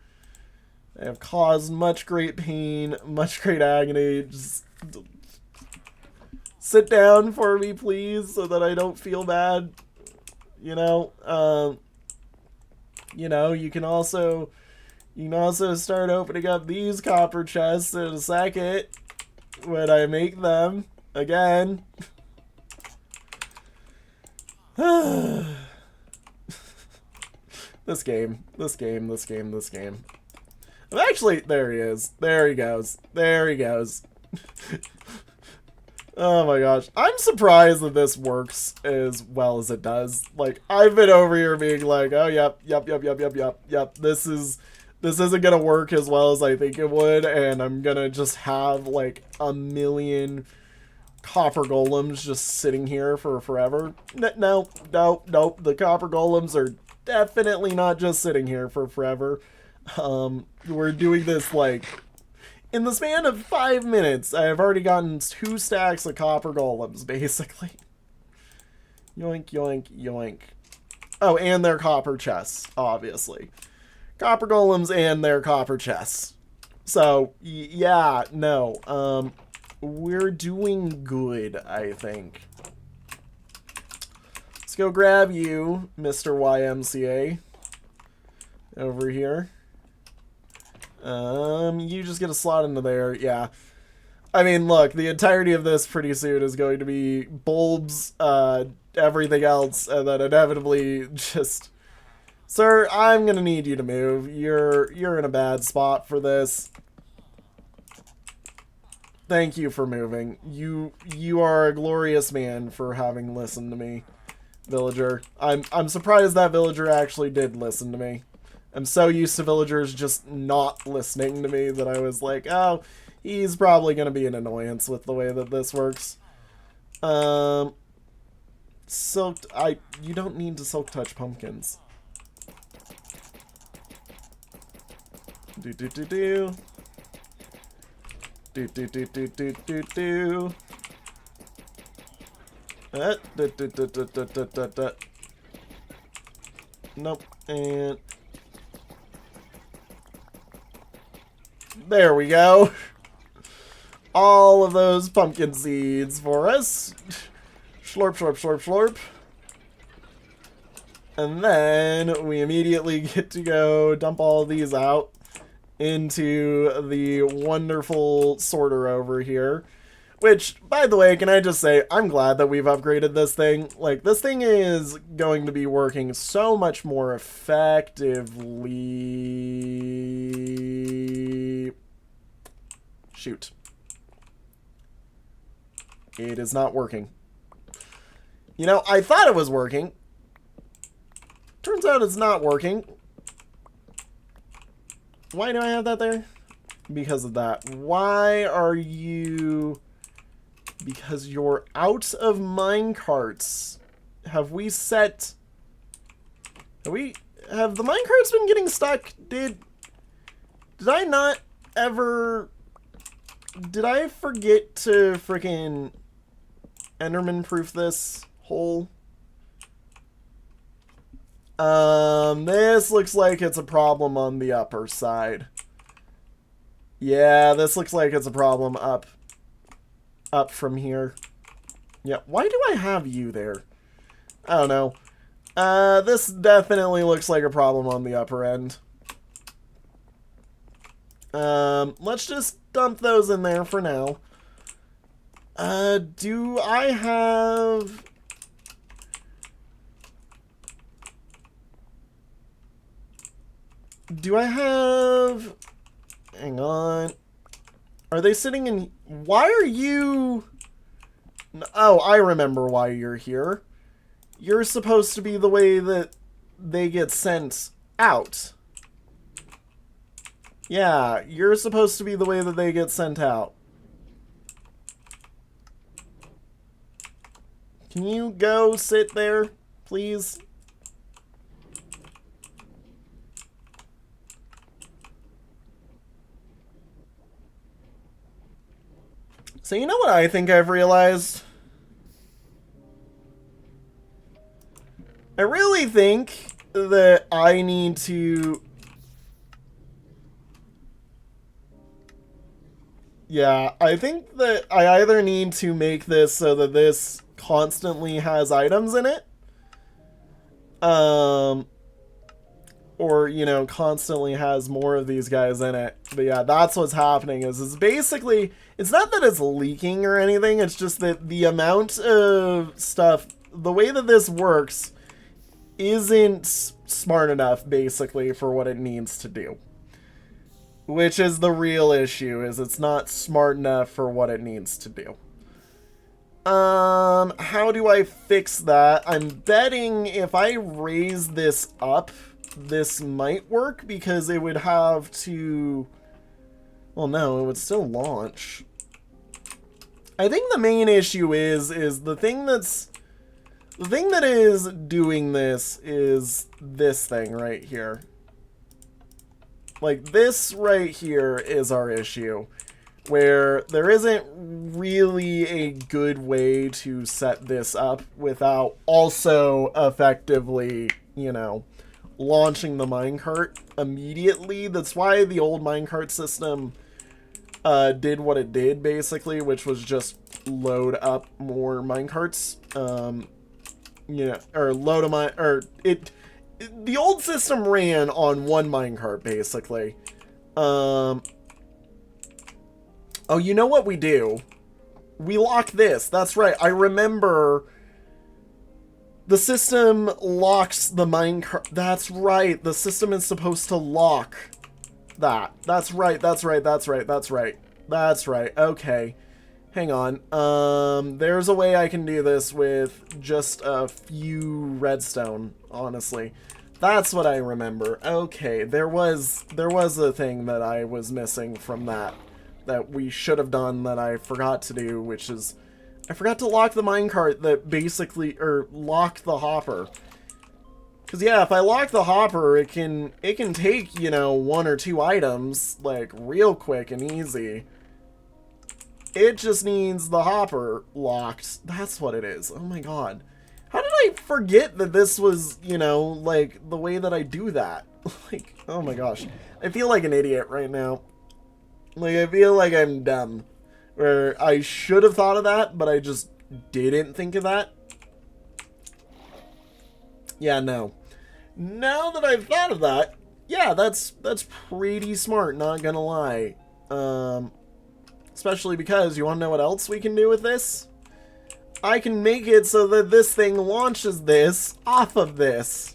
They have caused much great pain, much great agony. Just sit down for me, please, so that I don't feel bad. You know, you can also start opening up these copper chests in a second when I make them again. This game. Actually, there he is. There he goes. Oh my gosh. I'm surprised that this works as well as it does. Like, I've been over here being like, oh, yep. This isn't gonna work as well as I think it would, and I'm gonna just have, like, a million copper golems just sitting here for forever. No. The copper golems are definitely not just sitting here for forever. We're doing this, like, in the span of 5 minutes, I have already gotten 2 stacks of copper golems, basically. Yoink. Oh, and their copper chests, obviously. Copper golems and their copper chests. So, yeah, no. We're doing good, I think. Let's go grab you, Mr. YMCA. Over here. You just get a slot into there. Yeah. I mean, look, the entirety of this pretty soon is going to be bulbs, everything else, and then inevitably just... Sir, I'm gonna need you to move. You're in a bad spot for this. Thank you for moving. You are a glorious man for having listened to me, villager. I'm surprised that villager actually did listen to me. I'm so used to villagers just not listening to me that I was like, oh, he's probably going to be an annoyance with the way that this works. Silk... You don't need to silk touch pumpkins. Do. Nope. And... there we go. All of those pumpkin seeds for us. Slurp. And then we immediately get to go dump all of these out into the wonderful sorter over here. Which, by the way, can I just say, I'm glad that we've upgraded this thing. Like, this thing is going to be working so much more effectively. Shoot. It is not working. You know, I thought it was working. Turns out it's not working. Why do I have that there? Because of that. Why are you... Because you're out of minecarts. Have we set... Have the minecarts been getting stuck? Did I not ever... Did I forget to freaking Enderman-proof this hole? This looks like it's a problem on the upper side. Yeah, this looks like it's a problem up from here. Yeah, why do I have you there? I don't know. This definitely looks like a problem on the upper end. Let's just dump those in there for now. Do I have... Hang on. Are they sitting in... Why are you... Oh, I remember why you're here. You're supposed to be the way that they get sent out. Yeah, you're supposed to be the way that they get sent out. Can you go sit there, please? So you know what I think I've realized? I really think that I need to Yeah, I think that I either need to make this so that this constantly has items in it, um, or, you know, constantly has more of these guys in it. But yeah, that's what's happening is it's basically, it's not that it's leaking or anything, it's just that the amount of stuff, the way that this works isn't smart enough, basically, for what it needs to do. Which is the real issue, is it's not smart enough for what it needs to do. How do I fix that? I'm betting if I raise this up, this might work, because it would have to... Well, no, it would still launch. I think the main issue is the thing that's... The thing that is doing this is this thing right here. Like, this right here is our issue, where there isn't really a good way to set this up without also effectively, you know, launching the minecart immediately. That's why the old minecart system did what it did, basically, which was just load up more minecarts. You know, or load them, or the old system ran on one minecart, basically. Oh, you know what we do? We lock this. That's right. I remember the system locks the minecart. That's right. The system is supposed to lock that. That's right. That's right. That's right. That's right. That's right. Okay. Hang on. There's a way I can do this with just a few redstone, honestly. That's what I remember. Okay, there was a thing that I was missing from that we should have done that I forgot to do, which is I forgot to lock the minecart that basically, or lock the hopper. Cause yeah, if I lock the hopper, it can take, you know, 1 or 2 items like real quick and easy. It just needs the hopper locked. That's what it is. Oh my god. How did I forget that this was, you know, like, the way that I do that? Like, oh my gosh. I feel like an idiot right now. Like, I feel like I'm dumb. Where I should have thought of that, but I just didn't think of that. Yeah, no. Now that I've thought of that, yeah, that's pretty smart, not gonna lie. Especially because, you wanna know what else we can do with this? I can make it so that this thing launches this off of this.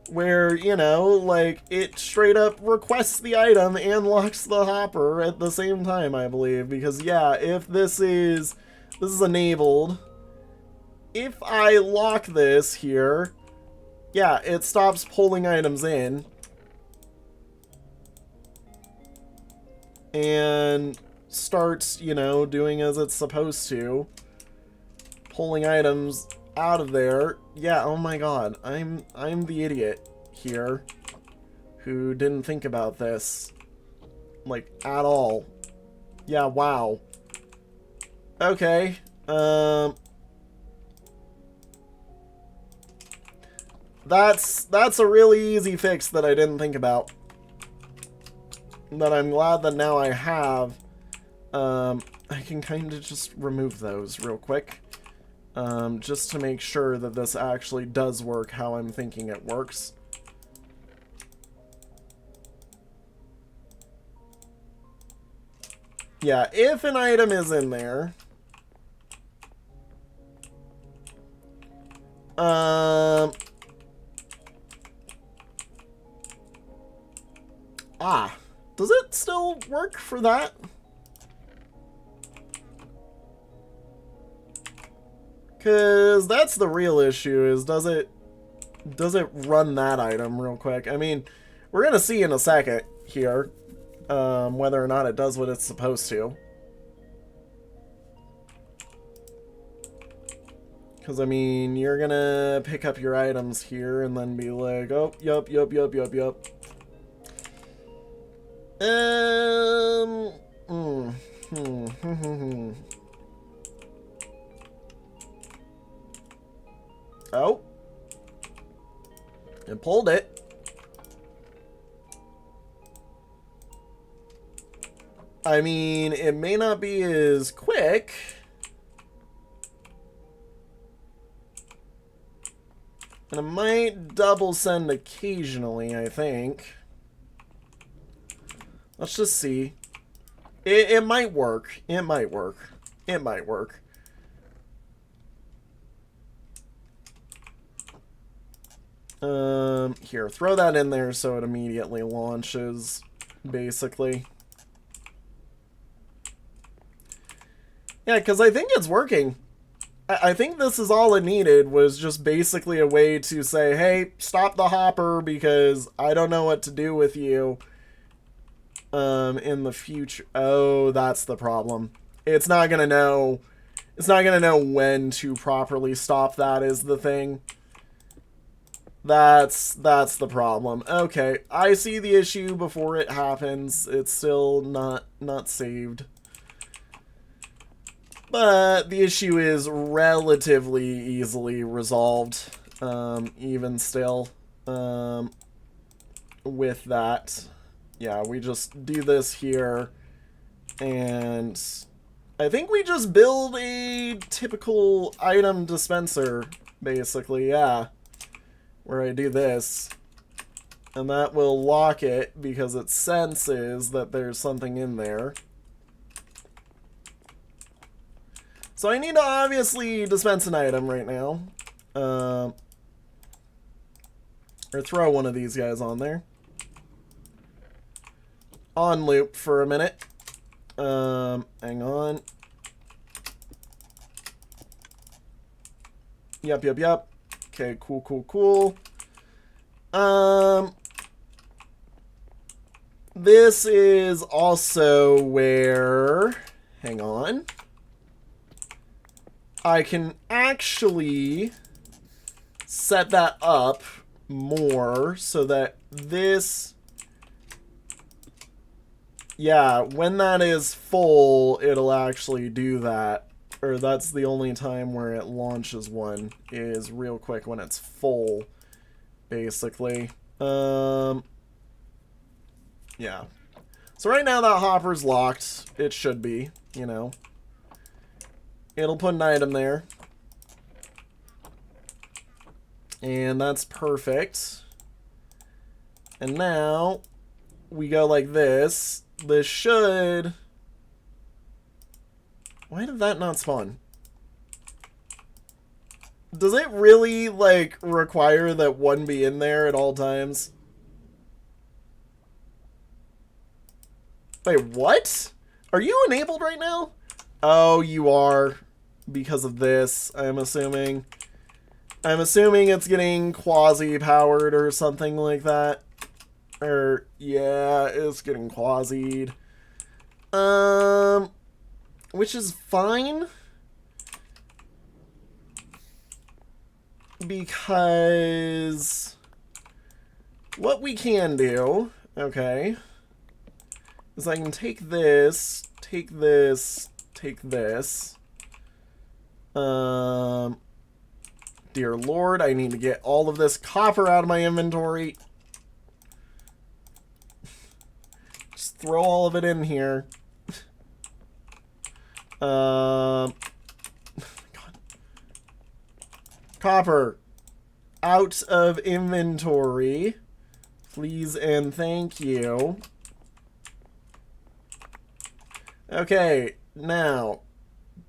Where, you know, like, it straight up requests the item and locks the hopper at the same time, I believe. Because, yeah, if this is enabled, if I lock this here, yeah, it stops pulling items in. And starts, you know, doing as it's supposed to. Pulling items out of there. Yeah, oh my god. I'm the idiot here who didn't think about this, like, at all. Yeah, wow. Okay. That's a really easy fix that I didn't think about. That I'm glad that now I have. I can kind of just remove those real quick. Just to make sure that this actually does work how I'm thinking it works. Yeah, if an item is in there... does it still work for that? Because that's the real issue, is does it run that item real quick? I mean, we're going to see in a second here whether or not it does what it's supposed to. Because, I mean, you're going to pick up your items here and then be like, oh, yup. Oh. It pulled it. I mean, it may not be as quick. And it might double send occasionally, I think. Let's just see. It might work. It might work. It might work. Here, throw that in there so it immediately launches, basically. Yeah, because I think it's working. I think this is all it needed, was just basically a way to say, hey, stop the hopper because I don't know what to do with you in the future. Oh, that's the problem. It's not going to know. It's not going to know when to properly stop that is the thing. That's the problem. Okay, I see the issue before it happens. It's still not saved. But the issue is relatively easily resolved, even still, with that. Yeah, we just do this here, and I think we just build a typical item dispenser, basically, yeah, where I do this, and that will lock it because it senses that there's something in there. So I need to obviously dispense an item right now. Or throw one of these guys on there. On loop for a minute. Hang on. Yep. Okay, cool. This is also where... Hang on. I can actually set that up more so that this, yeah, when that is full, it'll actually do that. Or that's the only time where it launches one, is real quick when it's full, basically. Yeah. So right now that hopper's locked. It should be, you know. It'll put an item there. And that's perfect. And now we go like this. This should... Why did that not spawn? Does it really, like, require that one be in there at all times? Wait, what? Are you enabled right now? Oh, you are. Because of this, I'm assuming. I'm assuming it's getting quasi-powered or something like that. Or, yeah, it's getting quasied. Which is fine. Because what we can do, okay, is I can take this, take this, take this. Dear Lord, I need to get all of this copper out of my inventory. Just throw all of it in here. God. Copper. Out of inventory. Please and thank you. Okay, now...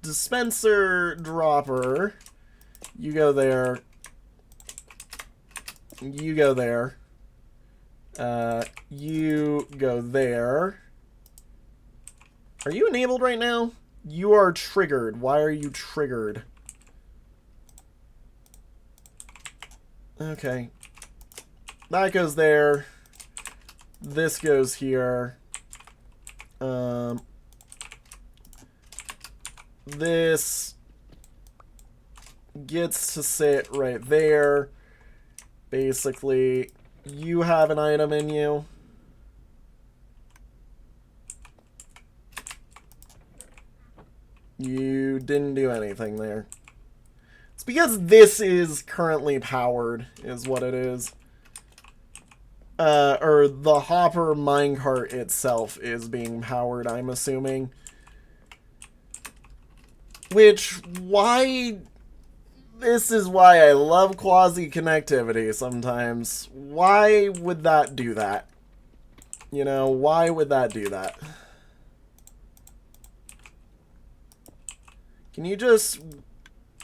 Dispenser dropper. You go there. You go there. You go there. Are you enabled right now? You are triggered. Why are you triggered? Okay. That goes there. This goes here. This gets to sit right there. Basically, you have an item in you. You didn't do anything there. It's because this is currently powered, is what it is. or the hopper minecart itself is being powered, I'm assuming. Which, why... This is why I love quasi-connectivity sometimes. Why would that do that? You know, why would that do that? Can you just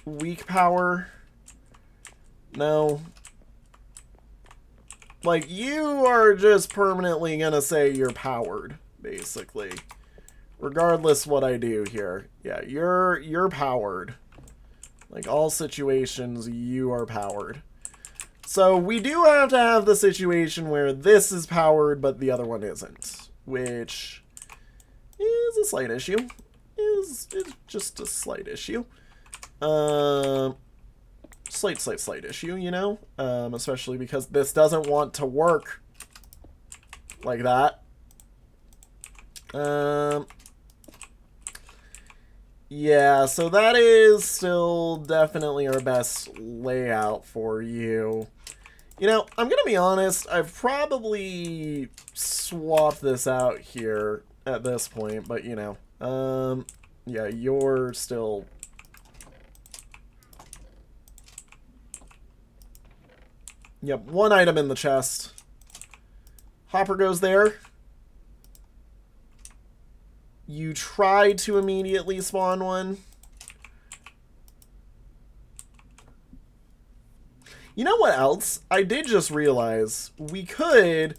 weak power? No. Like, you are just permanently gonna say you're powered, basically. Regardless what I do here. Yeah, you're powered. Like, all situations, you are powered. So, we do have to have the situation where this is powered, but the other one isn't. Which is a slight issue. It's just a slight issue. Slight issue, you know? Especially because this doesn't want to work like that. Yeah, so that is still definitely our best layout for you. You know, I'm gonna be honest, I've probably swapped this out here at this point, but you know, yeah, you're still... Yep, one item in the chest. Hopper goes there. You try to immediately spawn one. You know what else? I did just realize we could...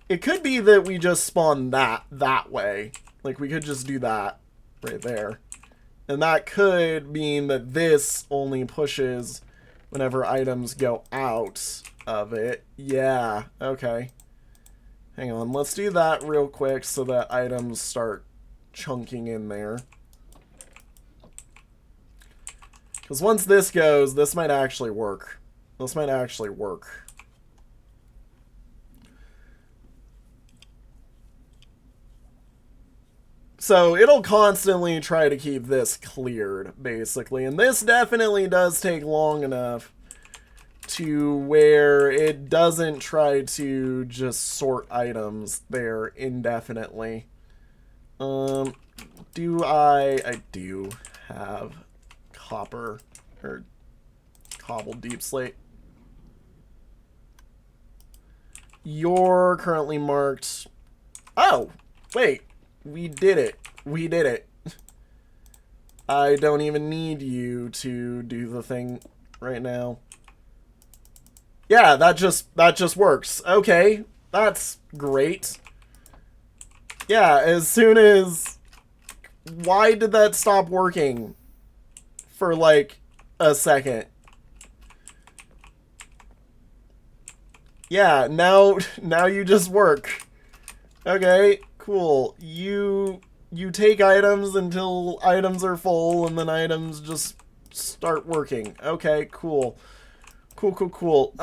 It could be that we just spawn that way. Like, we could just do that right there. And that could mean that this only pushes whenever items go out of it. Yeah, okay. Hang on, let's do that real quick so that items start chunking in there. Because once this goes, this might actually work. This might actually work. So it'll constantly try to keep this cleared, basically. And this definitely does take long enough to where it doesn't try to just sort items there indefinitely. I do have copper, or cobbled deep slate. You're currently marked... Oh! Wait! We did it. We did it. I don't even need you to do the thing right now. Yeah, that just works. Okay, that's great. Yeah, as soon as... Why did that stop working for, like, a second? Yeah, now you just work. Okay, cool. You take items until items are full, and then items just start working. Okay, cool. Cool.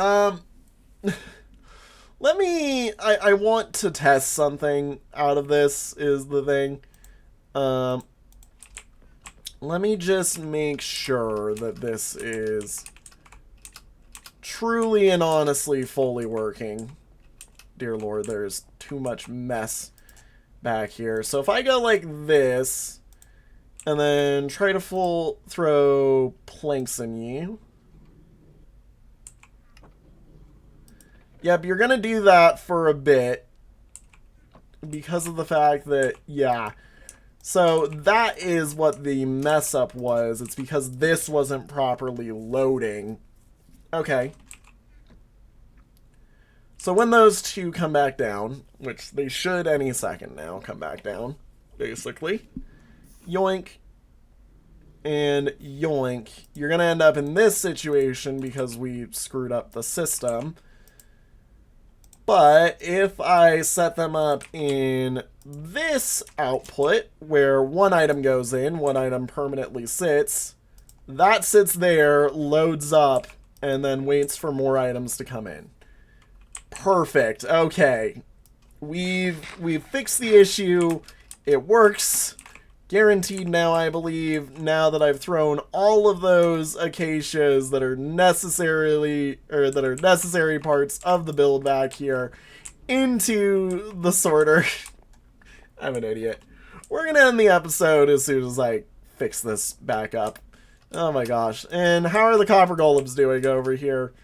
Let me... I want to test something out of this, is the thing. Let me just make sure that this is truly and honestly fully working. Dear Lord, there's too much mess back here. So if I go like this, and then try to throw planks in you. Yep, you're gonna do that for a bit. Because of the fact that, yeah. So that is what the mess up was. It's because this wasn't properly loading. Okay. So when those two come back down, which they should any second now come back down, basically. Yoink. And yoink. You're going to end up in this situation because we screwed up the system. But if I set them up in this output, where one item goes in, one item permanently sits, that sits there, loads up, and then waits for more items to come in. Perfect. Okay. We've fixed the issue. It works. Guaranteed now, I believe, now that I've thrown all of those acacias that are necessary parts of the build back here into the sorter. I'm an idiot. We're gonna end the episode as soon as I fix this back up. Oh my gosh. And how are the copper golems doing over here?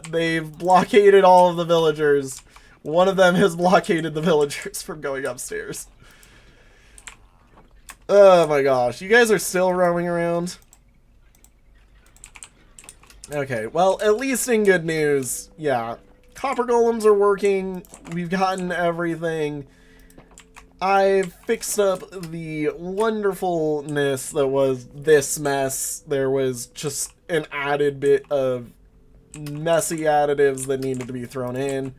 They've blockaded all of the villagers. One of them has blockaded the villagers from going upstairs. Oh my gosh. You guys are still roaming around? Okay, well, at least in good news, yeah. Copper golems are working. We've gotten everything. I've fixed up the wonderfulness that was this mess. There was just an added bit of messy additives that needed to be thrown in.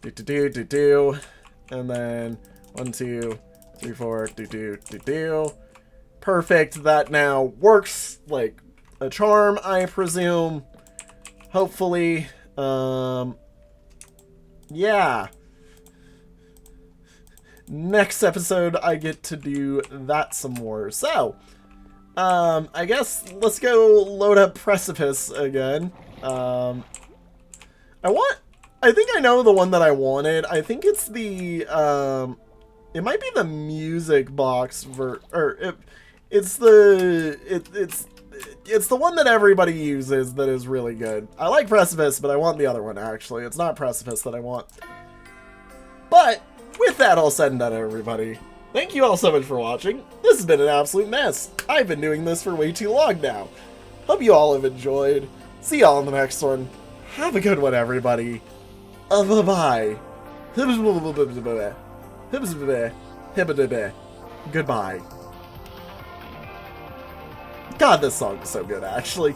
And then 1, 2, 3, 4, Perfect. That now works like a charm, I presume. Hopefully. Yeah. Next episode, I get to do that some more. So, I guess let's go load up Precipice again. I think I know the one that I wanted. I think it's the, it might be the music box it's the one that everybody uses that is really good. I like Precipice, but I want the other one, actually. It's not Precipice that I want. But with that all said and done, everybody, thank you all so much for watching. This has been an absolute mess. I've been doing this for way too long now. Hope you all have enjoyed. See y'all in the next one. Have a good one, everybody. Bye-bye. Goodbye. God, this song is so good, actually.